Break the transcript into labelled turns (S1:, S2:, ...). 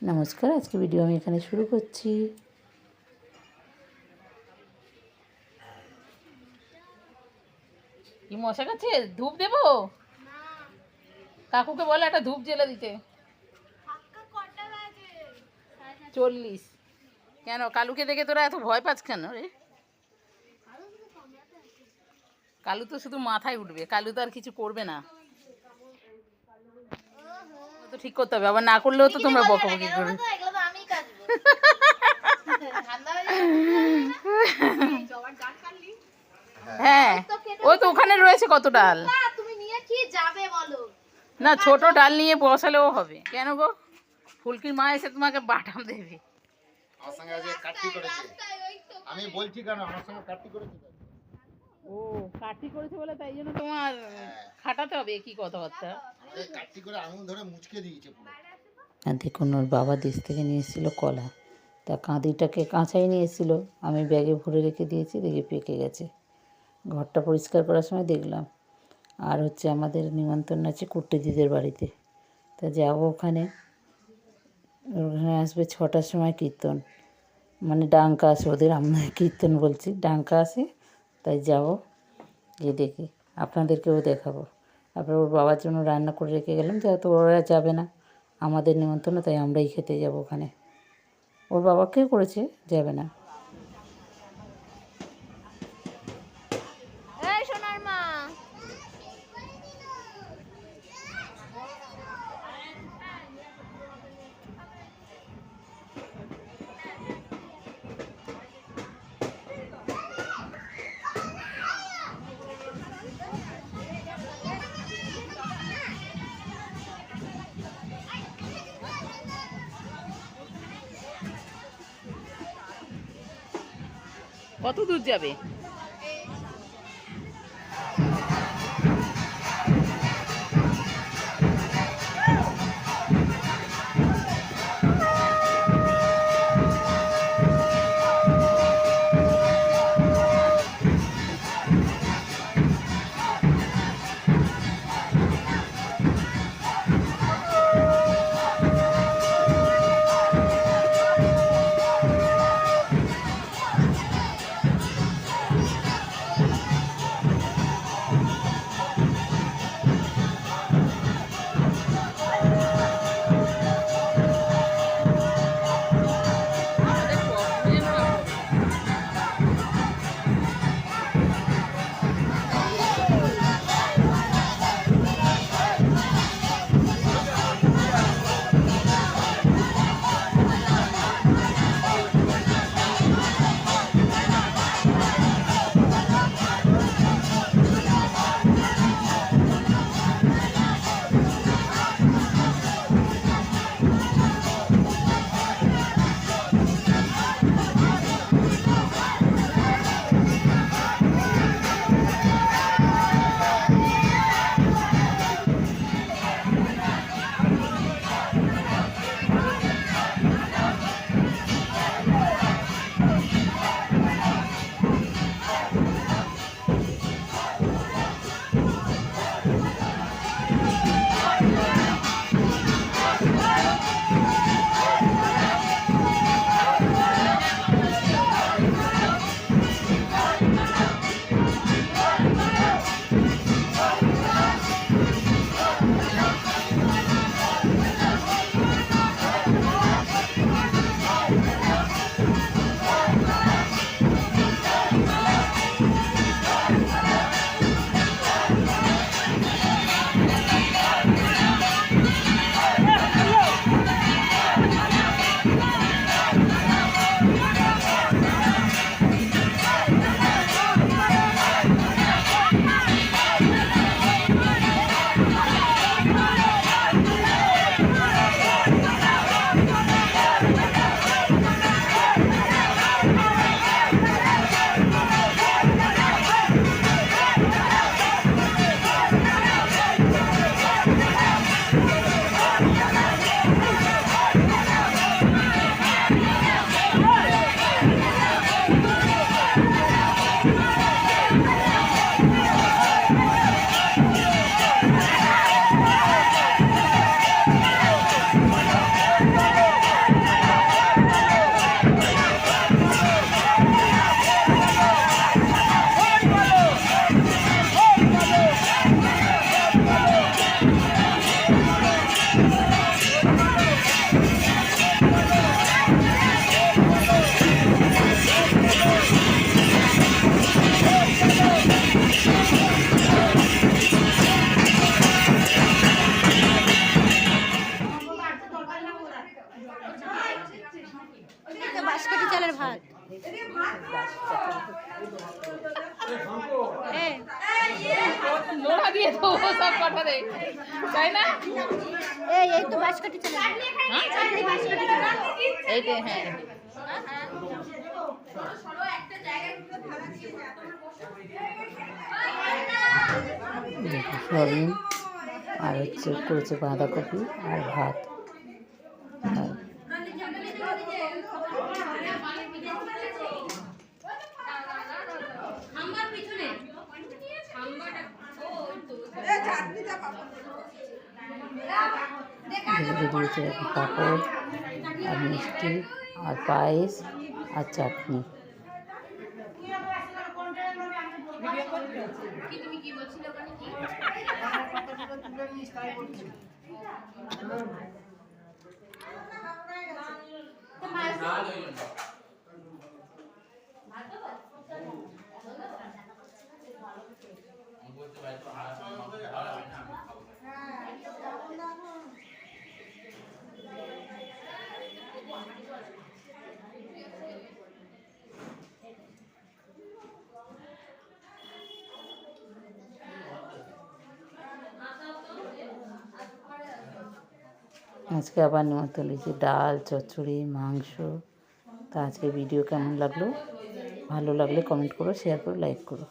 S1: নমস্কার, আজকে ভিডিও আমি এখানে শুরু করছি।
S2: কি মশা কাছে ধূপ দেবো? কাকুকে বলে একটা ধূপ জ্বেলে দিতে। 40। কেন কালুকে দেখে তোরা এত ভয় পাচ্ছ কেন রে? কালু তো শুধু মাথায় উঠবে, কালু তো আর কিছু করবে না। তো ঠিক করতে হবে, আবার না করলেও তো তোমরা বকাবকি করবে। হ্যাঁ, ও তো ওখানে রয়েছে কত ডাল। না, ছোট ডাল নিয়ে বসালেও হবে। কেন গো, ফুলকির মা এসে তোমাকে বাটাম দেবে।
S3: আমার সঙ্গে আজকে কাটতি করেছে। আমি বলছি কেন আমার সঙ্গে কাটতি করেছে?
S2: ও কাটতি করেছে বলে তাই জন্য তোমার খাটাতে হবে কি কথাবার্তা।
S3: আমাকে কাটতি করে আঙুল ধরে মুচকে দিয়েছে পুরো।
S1: আর দেখুন, ওর বাবা দেশ থেকে নিয়ে এসেছিল কলা, তা কাঁদিটাকে কাঁচাই নিয়ে এসেছিলো, আমি ব্যাগে ভরে রেখে দিয়েছি, দেখে পেকে গেছে। ঘরটা পরিষ্কার করার সময় দেখলাম। আর হচ্ছে আমাদের নিমন্ত্রণ আছে কুট্টি দিদির বাড়িতে, তা যাবো ওখানে। ওখানে আসবে 6টার সময় কীর্তন, মানে ডাঙ্কা আসে ওদের, আমরা কীর্তন বলছি, ডাঙ্কা আসে, তাই যাব, গিয়ে দেখি আপনাদেরকেও দেখাবো। তারপরে ওর বাবার জন্য রান্না করে রেখে গেলাম, যেহেতু ওরা যাবে না, আমাদের নিমন্ত্রণ, তাই আমরাই খেতে যাব ওখানে। ওর বাবাকেও করেছে, যাবে না।
S2: কত দূর যাবে?
S4: বাঁশকাঠি চালের ভাত।
S2: নোড়া দিয়ে দেবো সব কটারে, তাই না?
S4: এই তো বাঁশকাঠি চালের ভাত। এই বাঁশকাঠি চালের ভাত।
S2: এই যে হ্যাঁ,
S1: দেখো সয়াবিন আর হচ্ছে করেছে বাঁধাকপি আর ভাত। আর এদিকে দিয়েছে দেখো পাঁপড় আর মিষ্টি আর পায়েস আর চাটনি। আজকে আবার নিমন্ত্রণ দিয়েছি, ডাল, চচ্চড়ি, মাংস। তা আজকে ভিডিও কেমন লাগলো? ভালো লাগলে কমেন্ট করো, শেয়ার করো, লাইক করো।